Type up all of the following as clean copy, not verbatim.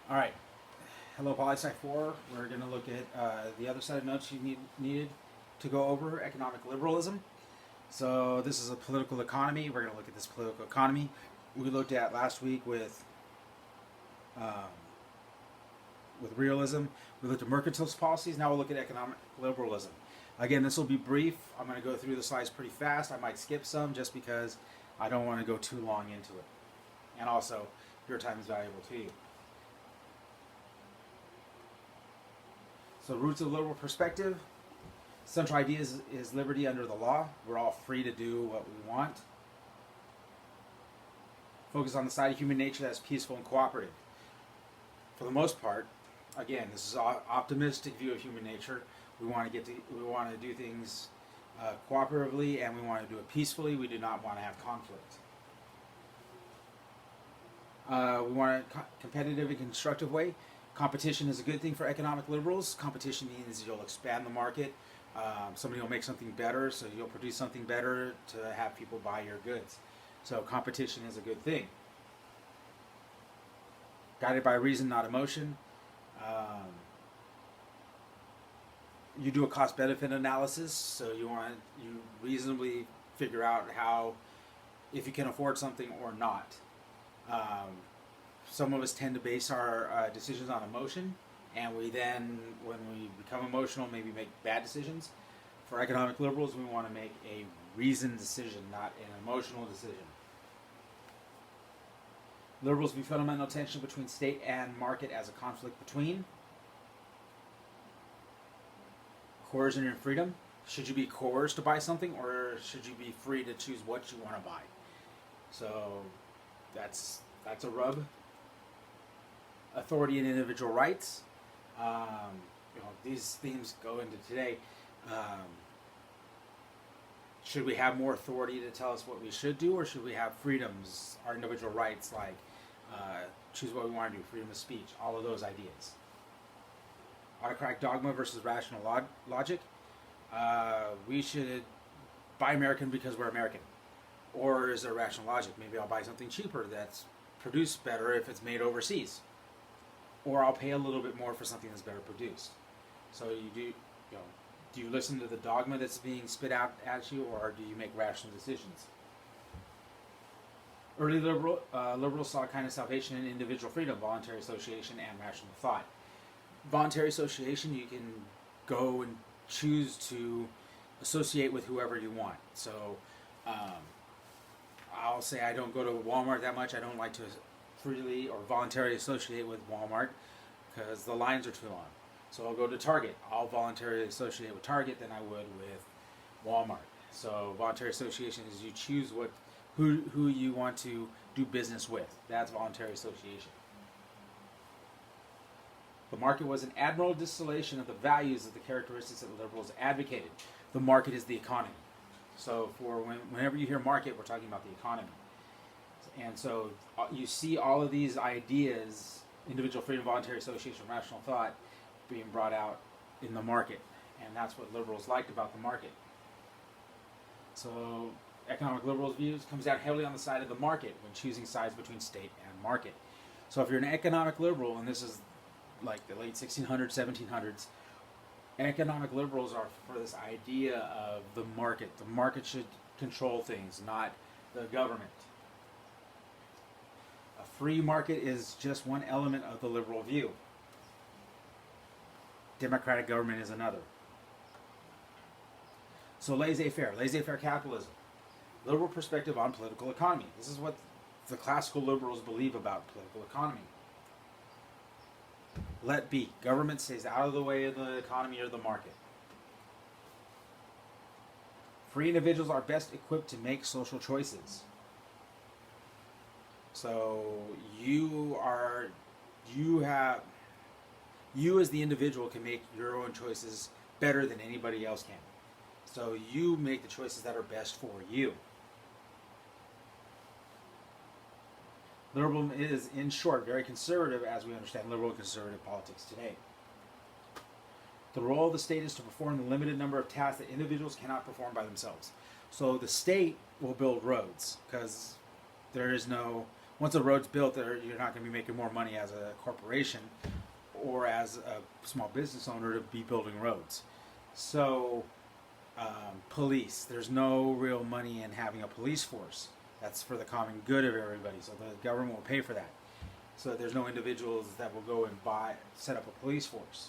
All right. Hello, POLSCI004. We're going to look at the other set of notes you needed to go over economic liberalism. So this is a political economy. We're going to look at this political economy we looked at last week um, with realism. We looked at mercantilist policies. Now we'll look at economic liberalism. Again, this will be brief. I'm going to go through the slides pretty fast. I might skip some just because I don't want to go too long into it. And also, your time is valuable to you. So, roots of liberal perspective. Central idea is liberty under the law. We're all free to do what we want. Focus on the side of human nature that's peaceful and cooperative. For the most part, again, this is an optimistic view of human nature. We want to do things cooperatively, and we want to do it peacefully. We do not want to have conflict. We want a competitive and constructive way. Competition is a good thing for economic liberals. Competition means you'll expand the market. Somebody will make something better, so you'll produce something better to have people buy your goods. So competition is a good thing. Guided by reason, not emotion. You do a cost-benefit analysis, so you reasonably figure out if you can afford something or not. Some of us tend to base our decisions on emotion, and we then, when we become emotional, maybe make bad decisions. For economic liberals, we want to make a reasoned decision, not an emotional decision. Liberals view fundamental tension between state and market as a conflict between coercion and freedom. Should you be coerced to buy something, or should you be free to choose what you want to buy? So that's a rub. Authority and individual rights. These themes go into today. Should we have more authority to tell us what we should do, or should we have freedoms, our individual rights, like choose what we want to do, freedom of speech, all of those ideas. Autocratic dogma versus rational logic. We should buy American because we're American. Or is there rational logic? Maybe I'll buy something cheaper that's produced better if it's made overseas. Or I'll pay a little bit more for something that's better produced. So do you listen to the dogma that's being spit out at you, or do you make rational decisions? Early liberals saw a kind of salvation in individual freedom, voluntary association, and rational thought. Voluntary association, you can go and choose to associate with whoever you want. So I'll say I don't go to Walmart that much. I don't like to freely or voluntarily associate with Walmart because the lines are too long. So I'll go to Target. I'll voluntarily associate with Target than I would with Walmart. So voluntary association is you choose who you want to do business with. That's voluntary association. The market was an admirable distillation of the values of the characteristics that the liberals advocated. The market is the economy. So whenever you hear market, we're talking about the economy. And so you see all of these ideas, individual freedom, voluntary association, rational thought, being brought out in the market. And that's what liberals liked about the market. So economic liberals' views comes down heavily on the side of the market when choosing sides between state and market. So if you're an economic liberal, and this is like the late 1600s, 1700s, economic liberals are for this idea of the market. The market should control things, not the government. A free market is just one element of the liberal view. Democratic government is another. So laissez-faire capitalism. Liberal perspective on political economy. This is what the classical liberals believe about political economy. Let be. Government stays out of the way of the economy or the market. Free individuals are best equipped to make social choices. So you as the individual can make your own choices better than anybody else can. So you make the choices that are best for you. Liberalism is, in short, very conservative as we understand liberal and conservative politics today. The role of the state is to perform the limited number of tasks that individuals cannot perform by themselves. So the state will build roads because there is no Once a road's built, you're not going to be making more money as a corporation or as a small business owner to be building roads. So, police, there's no real money in having a police force. That's for the common good of everybody. So the government will pay for that. So there's no individuals that will go and set up a police force.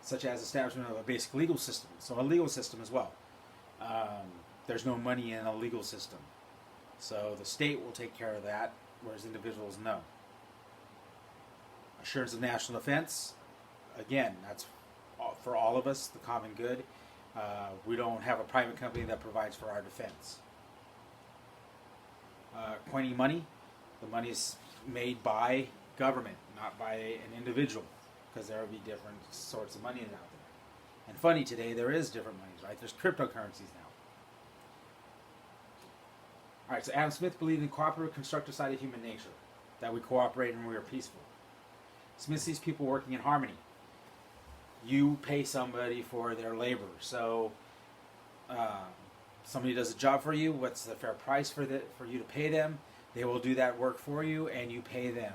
Such as establishment of a basic legal system. So a legal system as well. There's no money in a legal system. So the state will take care of that, whereas individuals no. Assurance of national defense, again, that's for all of us, the common good. We don't have a private company that provides for our defense. Coining money, the money is made by government, not by an individual, because there will be different sorts of money out there. And funny, today there is different monies, right? There's cryptocurrencies now. All right, so Adam Smith believed in cooperative, constructive side of human nature, that we cooperate and we are peaceful. Smith sees people working in harmony. You pay somebody for their labor, so somebody does a job for you. What's the fair price for you to pay them? They will do that work for you, and you pay them,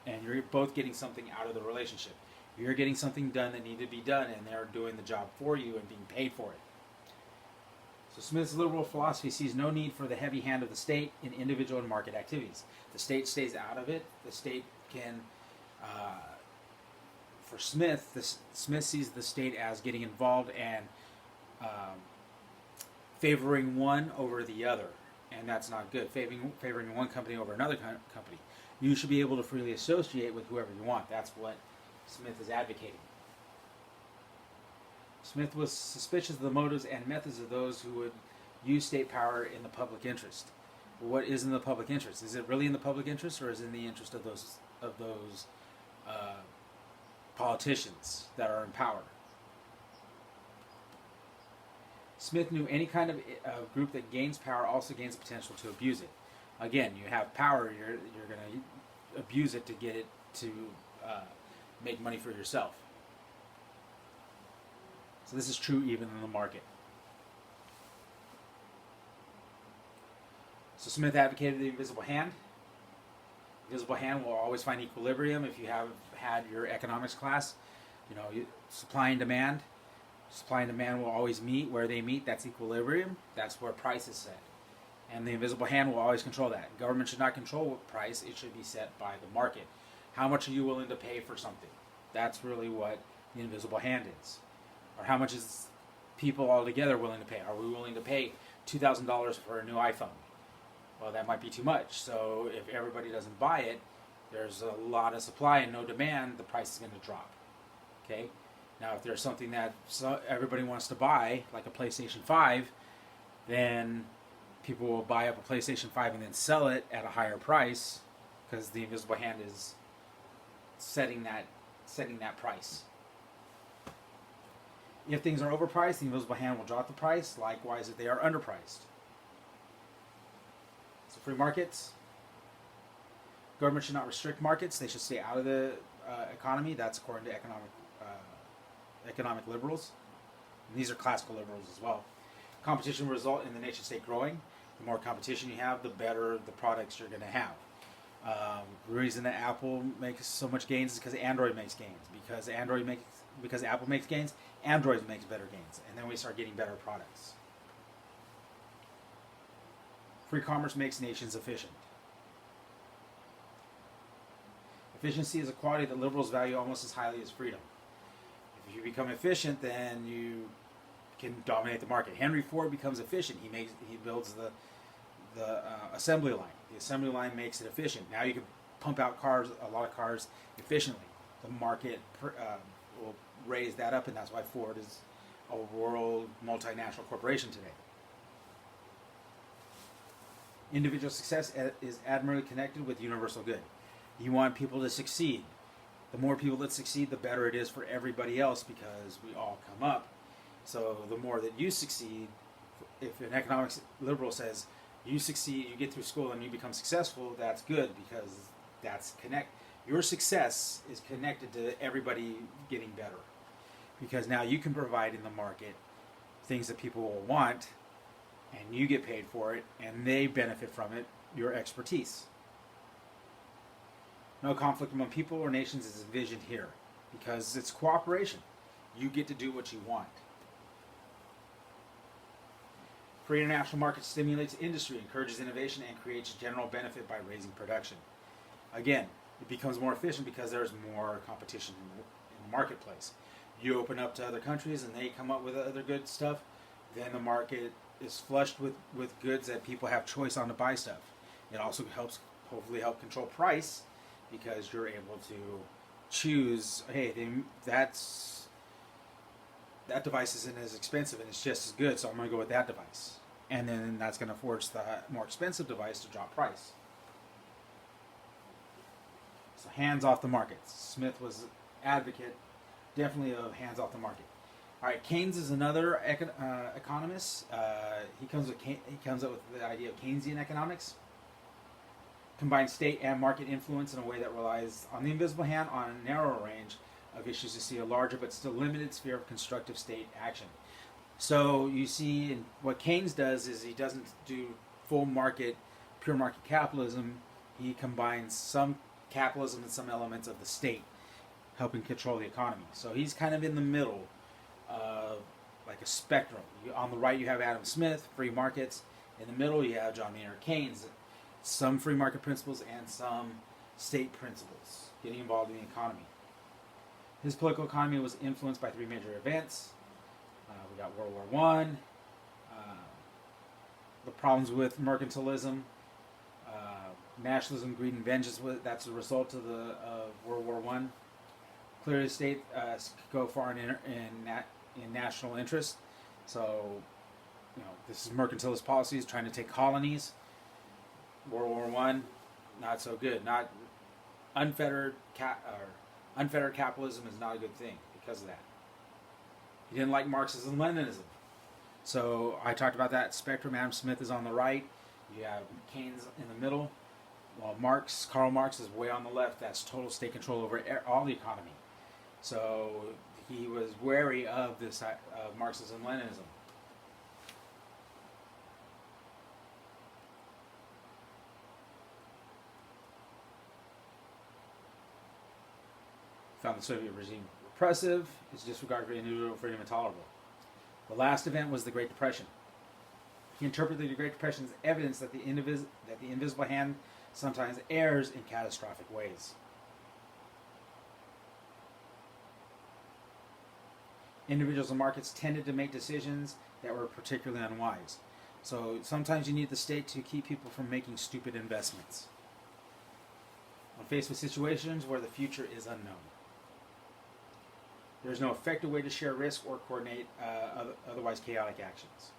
and you're both getting something out of the relationship. You're getting something done that needed to be done, and they're doing the job for you and being paid for it. So Smith's liberal philosophy sees no need for the heavy hand of the state in individual and market activities. The state stays out of it. The state can, for Smith, Smith sees the state as getting involved and favoring one over the other, and that's not good. Favoring one company over another company. You should be able to freely associate with whoever you want. That's what Smith is advocating. Smith was suspicious of the motives and methods of those who would use state power in the public interest. What is in the public interest? Is it really in the public interest, or is it in the interest of those politicians that are in power? Smith knew any kind of group that gains power also gains potential to abuse it. Again, you have power, you're going to abuse it to get it to make money for yourself. So this is true even in the market. So Smith advocated the invisible hand. The invisible hand will always find equilibrium. If you have had your economics class, supply and demand. Supply and demand will always meet where they meet. That's equilibrium. That's where price is set. And the invisible hand will always control that. Government should not control what price. It should be set by the market. How much are you willing to pay for something? That's really what the invisible hand is. Or how much is people altogether willing to pay? Are we willing to pay $2,000 for a new iPhone? Well, that might be too much. So if everybody doesn't buy it, there's a lot of supply and no demand, the price is going to drop. Okay? Now, if there's something that everybody wants to buy, like a PlayStation 5, then people will buy up a PlayStation 5 and then sell it at a higher price because the invisible hand is setting that price. If things are overpriced, the invisible hand will drop the price. Likewise, if they are underpriced. So free markets. Government should not restrict markets. They should stay out of the economy. That's according to economic liberals. And these are classical liberals as well. Competition will result in the nation state growing. The more competition you have, the better the products you're going to have. The reason that Apple makes so much gains is because Android makes gains. Because Apple makes gains, Android makes better gains. And then we start getting better products. Free commerce makes nations efficient. Efficiency is a quality that liberals value almost as highly as freedom. If you become efficient, then you can dominate the market. Henry Ford becomes efficient. He builds the assembly line. The assembly line makes it efficient. Now you can pump out a lot of cars efficiently. The market will raise that up, and that's why Ford is a world multinational corporation today. Individual success is admirably connected with universal good. You want people to succeed. The more people that succeed, the better it is for everybody else because we all come up. So the more that you succeed, if an economics liberal says you succeed, you get through school and you become successful, that's good because your success is connected to everybody getting better. Because now you can provide in the market things that people will want, and you get paid for it, and they benefit from it, your expertise. No conflict among people or nations is envisioned here, because it's cooperation. You get to do what you want. Free international market stimulates industry, encourages innovation, and creates general benefit by raising production. Again, it becomes more efficient because there's more competition in the marketplace. You open up to other countries and they come up with other good stuff, then the market is flushed with goods that people have choice on to buy stuff. It also helps, hopefully help control price, because you're able to choose, hey, that device isn't as expensive and it's just as good, so I'm going to go with that device. And then that's going to force the more expensive device to drop price. So hands off the markets. Smith was advocate, definitely, of hands off the market. All right, Keynes is another economist. He comes up with the idea of Keynesian economics. Combines state and market influence in a way that relies on the invisible hand on a narrower range of issues to see a larger but still limited sphere of constructive state action. So you see, what Keynes does is he doesn't do full market, pure market capitalism. He combines some capitalism and some elements of the state, helping control the economy. So he's kind of in the middle, like a spectrum. On the right you have Adam Smith, free markets. In the middle you have John Maynard Keynes, some free market principles and some state principles, getting involved in the economy. His political economy was influenced by three major events. We got World War I, the problems with mercantilism, nationalism, greed, and vengeance. That's a result of World War I. Clearly, the state could go far in national interest. So, this is mercantilist policies trying to take colonies. World War I, not so good. Not unfettered capitalism is not a good thing because of that. He didn't like Marxism and Leninism. So I talked about that spectrum. Adam Smith is on the right. You have Keynes in the middle. While Karl Marx is way on the left. That's total state control over all the economy. So he was wary of this Marxism and Leninism. Found the Soviet regime repressive. Its disregard for individual freedom intolerable. The last event was the Great Depression. He interpreted the Great Depression as evidence that the invisible hand sometimes errs in catastrophic ways. Individuals and markets tended to make decisions that were particularly unwise. So sometimes you need the state to keep people from making stupid investments. When faced with situations where the future is unknown, there is no effective way to share risk or coordinate otherwise chaotic actions.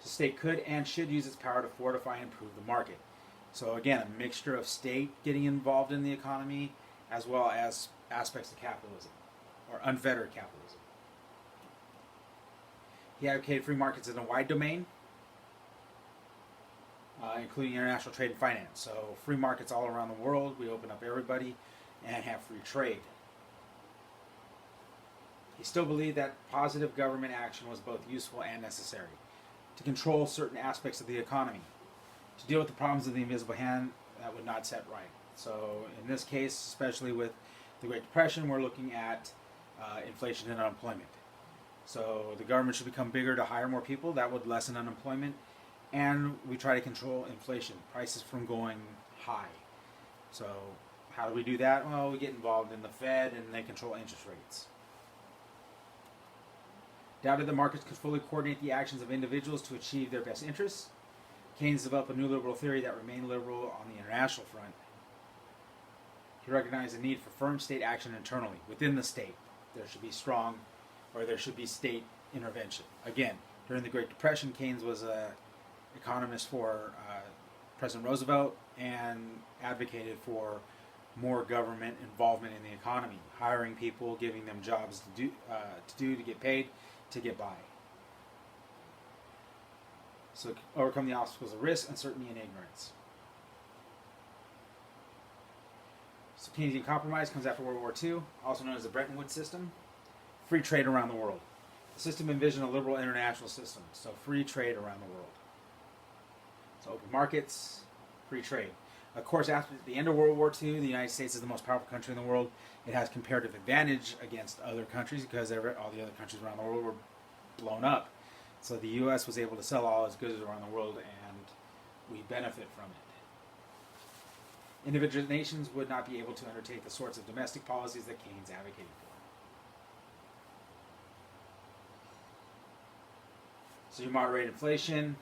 The state could and should use its power to fortify and improve the market. So again, a mixture of state getting involved in the economy as well as aspects of capitalism, or unfettered capitalism. He advocated free markets in a wide domain, including international trade and finance. So free markets all around the world, we open up everybody and have free trade. He still believed that positive government action was both useful and necessary to control certain aspects of the economy, to deal with the problems of the invisible hand that would not set right. So in this case, especially with the Great Depression, we're looking at inflation and unemployment. So the government should become bigger to hire more people. That would lessen unemployment. And we try to control inflation, prices from going high. So how do we do that? Well, we get involved in the Fed and they control interest rates. Doubted the markets could fully coordinate the actions of individuals to achieve their best interests. Keynes developed a new liberal theory that remained liberal on the international front. He recognized the need for firm state action internally, within the state. There should be state intervention. Again, during the Great Depression, Keynes was an economist for President Roosevelt and advocated for more government involvement in the economy, hiring people, giving them jobs to get paid, to get by. So overcome the obstacles of risk, uncertainty, and ignorance. So Keynesian compromise comes after World War II, also known as the Bretton Woods system. Free trade around the world. The system envisioned a liberal international system, so free trade around the world. So open markets, free trade. Of course, after the end of World War II, the United States is the most powerful country in the world. It has comparative advantage against other countries because all the other countries around the world were blown up. So the U.S. was able to sell all its goods around the world, and we benefit from it. Individual nations would not be able to undertake the sorts of domestic policies that Keynes advocated for. So you moderate inflation,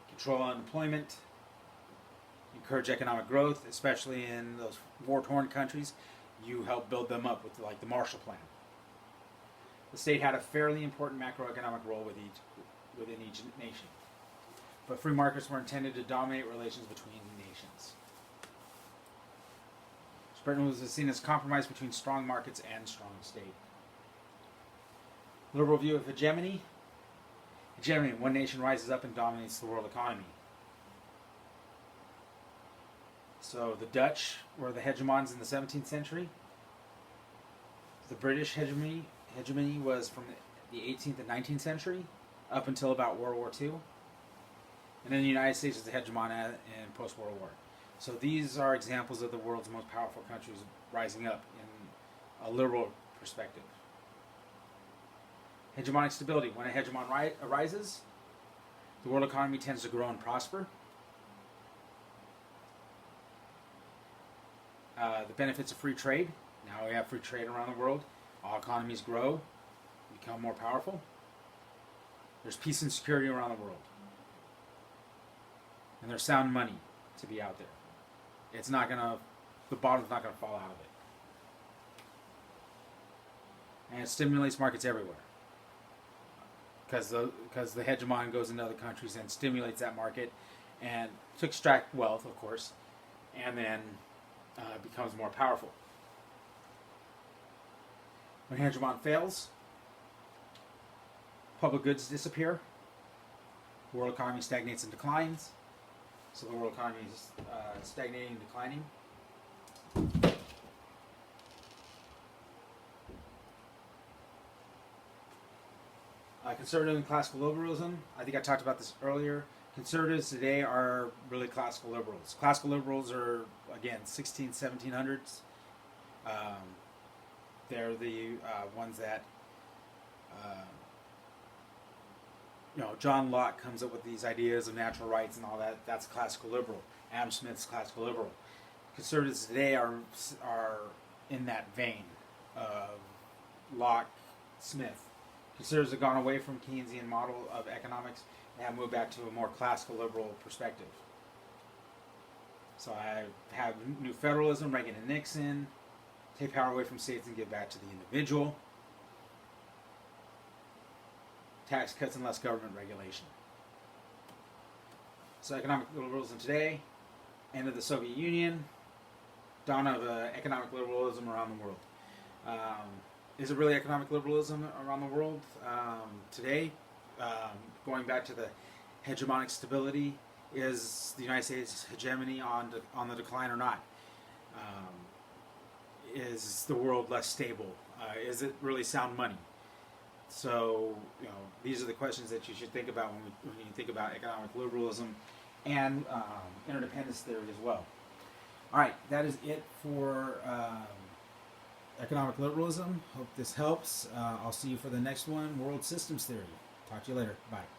control unemployment, encourage economic growth, especially in those war-torn countries. You help build them up with like the Marshall Plan. The state had a fairly important macroeconomic role within each nation, but free markets were intended to dominate relations between nations. Britain was seen as a compromise between strong markets and strong state. Liberal view of hegemony. Hegemony, one nation rises up and dominates the world economy. So the Dutch were the hegemons in the 17th century. The British hegemony was from the 18th and 19th century up until about World War II. And then the United States was the hegemon in post-World War. So these are examples of the world's most powerful countries rising up in a liberal perspective. Hegemonic stability. When a hegemon arises, the world economy tends to grow and prosper. The benefits of free trade. Now we have free trade around the world. All economies grow, become more powerful. There's peace and security around the world. And there's sound money to be out there. It's not going to, the bottom's not going to fall out of it. And it stimulates markets everywhere. Because the hegemon goes into other countries and stimulates that market and to extract wealth, of course, and then becomes more powerful. When hegemon fails, public goods disappear, the world economy stagnates and declines. So the world economy is stagnating and declining. Conservative and classical liberalism. I think I talked about this earlier. Conservatives today are really classical liberals. Classical liberals are, again, 1700s. They're the ones that, John Locke comes up with these ideas of natural rights and all that. That's classical liberal. Adam Smith's classical liberal. Conservatives today are in that vein of Locke, Smith. Conservatives have gone away from Keynesian model of economics and have moved back to a more classical liberal perspective. So I have new federalism, Reagan and Nixon, take power away from states and give back to the individual. Tax cuts and less government regulation. So economic liberalism today, end of the Soviet Union, dawn of economic liberalism around the world. Is it really economic liberalism around the world today? Going back to the hegemonic stability, is the United States hegemony on the decline or not? Is the world less stable? Is it really sound money? So, these are the questions that you should think about when you think about economic liberalism and interdependence theory as well. All right, that is it for economic liberalism. Hope this helps. I'll see you for the next one, world systems theory. Talk to you later. Bye.